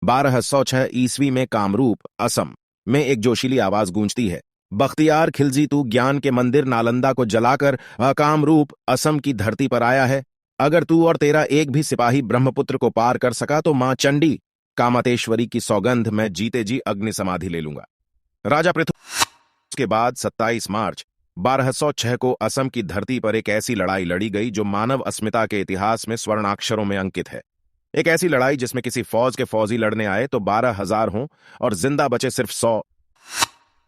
1206 ईस्वी में कामरूप, असम में एक जोशीली आवाज गूंजती है, बख्तियार खिलजी, तू ज्ञान के मंदिर नालंदा को जलाकर कामरूप असम की धरती पर आया है। अगर तू और तेरा एक भी सिपाही ब्रह्मपुत्र को पार कर सका तो मां चंडी कामतेश्वरी की सौगंध मैं जीते जी अग्नि समाधि ले लूंगा। राजा पृथु के बाद 27 मार्च 1206 को असम की धरती पर एक ऐसी लड़ाई लड़ी गई जो मानव अस्मिता के इतिहास में स्वर्णाक्षरों में अंकित है। एक ऐसी लड़ाई जिसमें किसी फौज के फौजी लड़ने आए तो 12,000 हों और जिंदा बचे सिर्फ 100।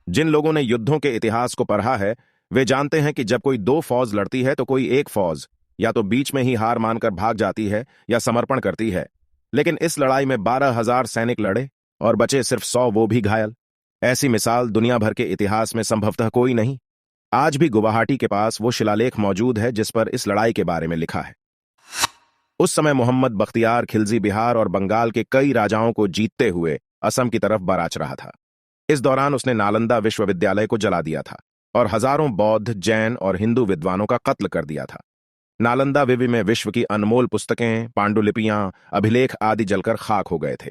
जिन लोगों ने युद्धों के इतिहास को पढ़ा है वे जानते हैं कि जब कोई दो फौज लड़ती है तो कोई एक फौज या तो बीच में ही हार मानकर भाग जाती है या समर्पण करती है, लेकिन इस लड़ाई में 12,000 सैनिक लड़े और बचे सिर्फ 100, वो भी घायल। ऐसी मिसाल दुनिया भर के इतिहास में संभवतः कोई नहीं। आज भी गुवाहाटी के पास वो शिलालेख मौजूद है जिस पर इस लड़ाई के बारे में लिखा है। उस समय मोहम्मद बख्तियार खिलजी बिहार और बंगाल के कई राजाओं को जीतते हुए असम की तरफ बराच रहा था। इस दौरान उसने नालंदा विश्वविद्यालय को जला दिया था और हजारों बौद्ध, जैन और हिंदू विद्वानों का कत्ल कर दिया था। नालंदा विवि में विश्व की अनमोल पुस्तकें, पांडुलिपियां, अभिलेख आदि जलकर खाक हो गए थे।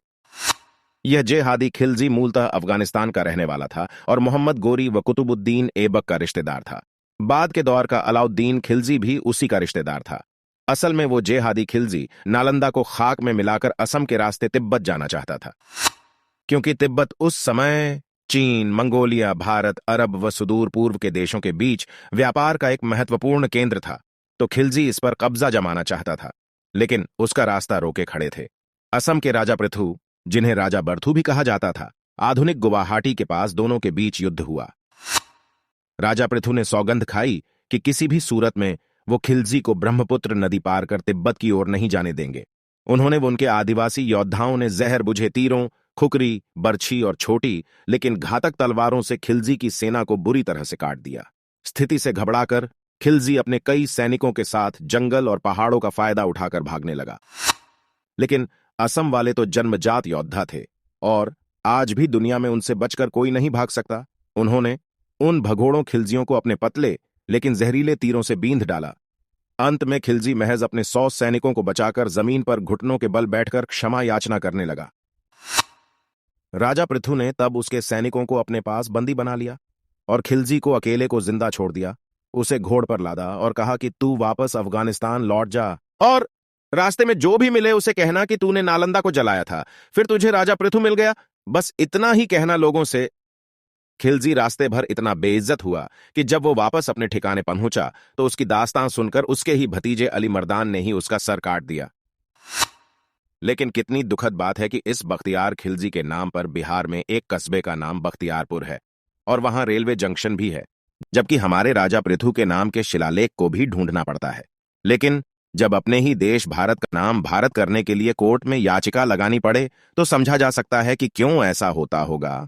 यह जेहादी खिलजी मूलतः अफगानिस्तान का रहने वाला था और मोहम्मद गोरी व कुतुबुद्दीन ऐबक का रिश्तेदार था। बाद के दौर का अलाउद्दीन खिलजी भी उसी का रिश्तेदार था। असल में वो जेहादी खिलजी नालंदा को खाक में मिलाकर असम के रास्ते तिब्बत जाना चाहता था, क्योंकि तिब्बत उस समय चीन, मंगोलिया, भारत, अरब व सुदूर पूर्व के देशों के बीच व्यापार का एक महत्वपूर्ण केंद्र था। तो खिलजी इस पर कब्जा जमाना चाहता था, लेकिन उसका रास्ता रोके खड़े थे असम के राजा पृथु, जिन्हें राजा बर्थू भी कहा जाता था। आधुनिक गुवाहाटी के पास दोनों के बीच युद्ध हुआ। राजा पृथु ने सौगंध खाई कि किसी भी सूरत में वो खिलजी को ब्रह्मपुत्र नदी पार कर तिब्बत की ओर नहीं जाने देंगे। उन्होंने उनके आदिवासी योद्धाओं ने जहर बुझे तीरों, खुकरी, बर्छी और छोटी लेकिन घातक तलवारों से खिलजी की सेना को बुरी तरह से काट दिया। स्थिति से घबराकर खिलजी अपने कई सैनिकों के साथ जंगल और पहाड़ों का फायदा उठाकर भागने लगा। लेकिन असम वाले तो जन्मजात योद्धा थे और आज भी दुनिया में उनसे बचकर कोई नहीं भाग सकता। उन्होंने उन भगोड़ों खिलजियों को अपने पतले लेकिन जहरीले तीरों से बींध डाला। अंत में खिलजी महज अपने 100 सैनिकों को बचाकर जमीन पर घुटनों के बल बैठकर क्षमा याचना करने लगा। राजा पृथु ने तब उसके सैनिकों को अपने पास बंदी बना लिया और खिलजी को अकेले को जिंदा छोड़ दिया। उसे घोड़ पर लादा और कहा कि तू वापस अफगानिस्तान लौट जा और रास्ते में जो भी मिले उसे कहना कि तूने नालंदा को जलाया था, फिर तुझे राजा पृथु मिल गया। बस इतना ही कहना लोगों से। खिलजी रास्ते भर इतना बेइज्जत हुआ कि जब वो वापस अपने ठिकाने पहुंचा तो उसकी दास्तां सुनकर उसके ही भतीजे अली मर्दान ने ही उसका सर काट दिया। लेकिन कितनी दुखद बात है कि इस बख्तियार खिलजी के नाम पर बिहार में एक कस्बे का नाम बख्तियारपुर है और वहां रेलवे जंक्शन भी है, जबकि हमारे राजा पृथु के नाम के शिलालेख को भी ढूंढना पड़ता है। लेकिन जब अपने ही देश भारत का नाम भारत करने के लिए कोर्ट में याचिका लगानी पड़े तो समझा जा सकता है कि क्यों ऐसा होता होगा।